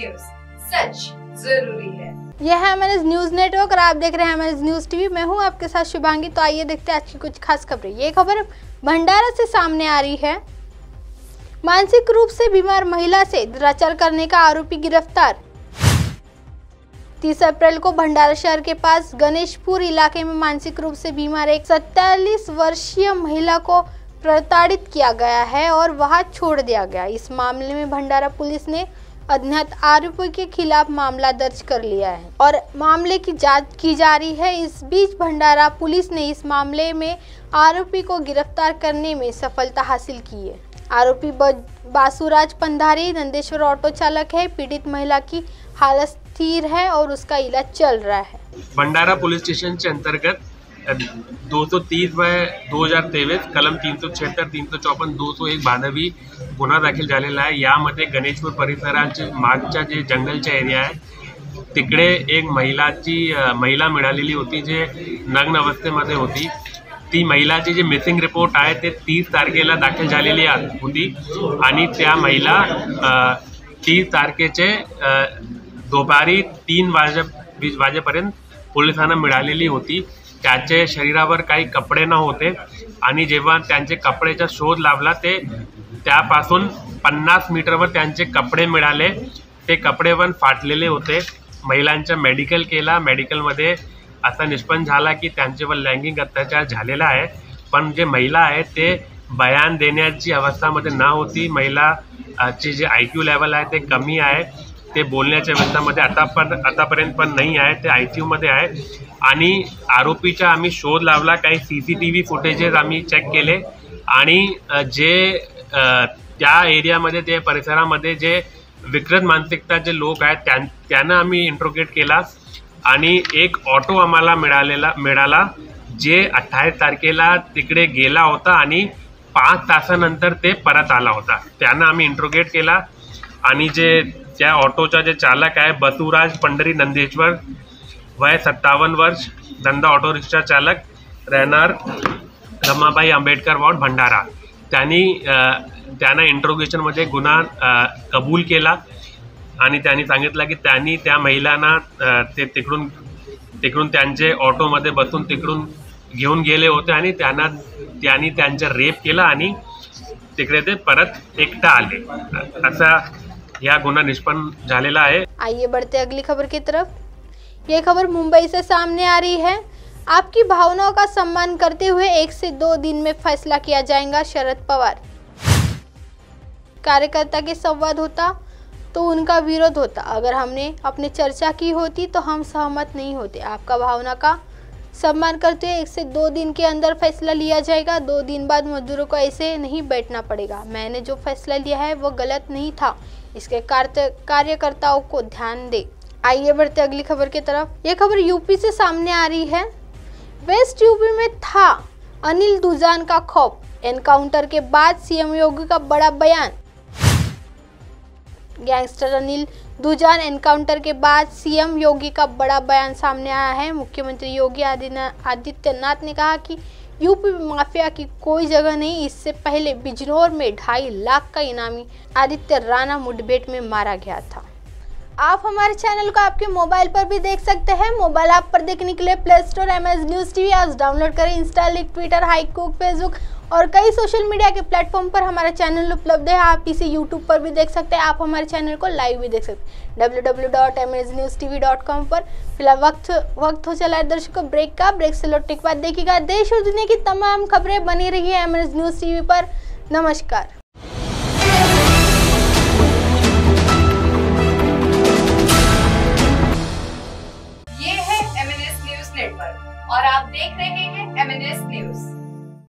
News, सच जरूरी है। यह है एमएनएस न्यूज नेटवर्क और आप देख रहे हैं एमएनएस न्यूज टीवी। मैं हूं आपके साथ शुभांगी। तो आइए देखते हैं आज की कुछ खास खबरें। ये खबर भंडारा से सामने आ रही है। मानसिक रूप से बीमार महिला से दुराचार करने का आरोपी गिरफ्तार। 30 अप्रैल को भंडारा शहर के पास गणेशपुर इलाके में मानसिक रूप से बीमार एक 47 वर्षीय महिला को प्रताड़ित किया गया है और वहां छोड़ दिया गया। इस मामले में भंडारा पुलिस ने अज्ञात आरोपी के खिलाफ मामला दर्ज कर लिया है और मामले की जांच की जा रही है। इस बीच भंडारा पुलिस ने इस मामले में आरोपी को गिरफ्तार करने में सफलता हासिल की है। आरोपी बासुराज पंधारी नंदेश्वर ऑटो चालक है। पीड़ित महिला की हालत स्थिर है और उसका इलाज चल रहा है। भंडारा पोलीस स्टेशनच्या अंतर्गत 230/2023 कलम 376, 354, 201 भादवी गुन्हा दाखल झालेला आहे। यामध्ये गणेशपूर परिसराच्या मागच्या जे जंगलच्या एरिया आहे तिकडे एक महिला मिळालेली होती जे नग्न अवस्थेमध्ये होती। ती महिलाची जी मिसिंग रिपोर्ट आहे ते 30 तारखेला दाखल झालेली होती आणि त्या महिला 30 तारखेचे दुपारी 3 वाजेपर्यंत पोलिसांना मिळालेली होती। त्याचे शरीरावर काही कपडे न होते आणि जेव्हा त्यांचे कपड्याचा शोध लावला ते त्यापासून 50 मीटरवर त्यांचे कपडे मिळाले। ते कपडे पण फाटलेले होते। महिलांचा मेडिकल केला। मेडिकलमध्ये असा निष्पन्न झाला की त्यांच्यावर लैंगिक अत्याचार झालेला आहे। पण जे महिला आहे ते बयान देण्याची अवस्थामध्ये न होती। महिलाची जे IQ लेवल आहे ते कमी आहे। ते बोलण्याच्या अवस्थामध्ये आतापर्यंत पण नाही आहे। ते ICU मध्ये आहे आणि आरोपीचा आम्ही शोध लावला। काही CCTV फुटेजेस आम्ही चेक केले आणि जे त्या एरियामध्ये ते परिसरामध्ये जे विकृत मानसिकताचे लोक आहेत त्यांना आम्ही इंट्रोगेट केला आणि एक ऑटो आम्हाला मिळाला जे 28 तारखेला तिकडे गेला होता आणि 5 तासानंतर ते परत आला होता। त्यांना आम्ही इंट्रोगेट केला आणि जे त्या ऑटोचा जे चालक आहे बसुराज पंढरी नंदेश्वर, वय 57 वर्ष, धंदा ऑटो रिक्षा चालक, राहणार रमाबाई आंबेडकर वार्ड भंडारा। त्यांना इंट्रोगेशनमध्ये गुन्हा कबूल केला आणि त्यांनी सांगितलं की त्यांनी त्या महिलांना ते तिकडून त्यांचे ऑटोमध्ये बसून तिकडून घेऊन गेले होते आणि त्यांनी त्यांचा रेप केला आणि तिकडे ते परत एकटा आले। असा यह गुना निष्पन्न झालेला है। आइए बढ़ते अगली खबर की तरफ। ये खबर मुंबई से सामने आ रही है। आपकी भावनाओं का सम्मान करते हुए 1 से 2 दिन में फैसला किया जाएगा, शरद पवार। कार्यकर्ता के संवाद होता तो उनका विरोध होता। अगर हमने अपनी चर्चा की होती तो हम सहमत नहीं होते। आपका भावना का सम्मान करते हुए 1 से 2 दिन के अंदर फैसला लिया जाएगा। 2 दिन बाद मजदूरों को ऐसे नहीं बैठना पड़ेगा। मैंने जो फैसला लिया है वो गलत नहीं था। इसके कार्यकर्ताओं को ध्यान दे। आइए बढ़ते अगली खबर की तरफ। ये खबर यूपी से सामने आ रही है। वेस्ट यूपी में था अनिल दुजान का खौफ। एनकाउंटर के बाद सीएम योगी का बड़ा बयान। गैंगस्टर अनिल दुजान एनकाउंटर के बाद सीएम योगी का बड़ा बयान सामने आया है। मुख्यमंत्री योगी आदित्यनाथ ने कहा कि यूपी में माफिया की कोई जगह नहीं। इससे पहले बिजनौर में 2.5 लाख का इनामी आदित्य राणा मुठभेड़ में मारा गया था। आप हमारे चैनल को आपके मोबाइल पर भी देख सकते हैं। मोबाइल ऐप पर देखने के लिए play store MNS news TV आज डाउनलोड करें। इंस्टा, ट्विटर, हाईकुक, फेसबुक और कई सोशल मीडिया के प्लेटफॉर्म पर हमारा चैनल उपलब्ध है। आप इसे यूट्यूब पर भी देख सकते हैं। आप हमारे चैनल को लाइव भी देख सकते हैं www.mnsnewstv.com पर। फिलहाल वक्त हो चला है दर्शकों ब्रेक का। ब्रेक से लौटने के बाद देखिएगा देश और दुनिया की तमाम खबरें। बनी रही है एमएनएस न्यूज टीवी पर। नमस्कार।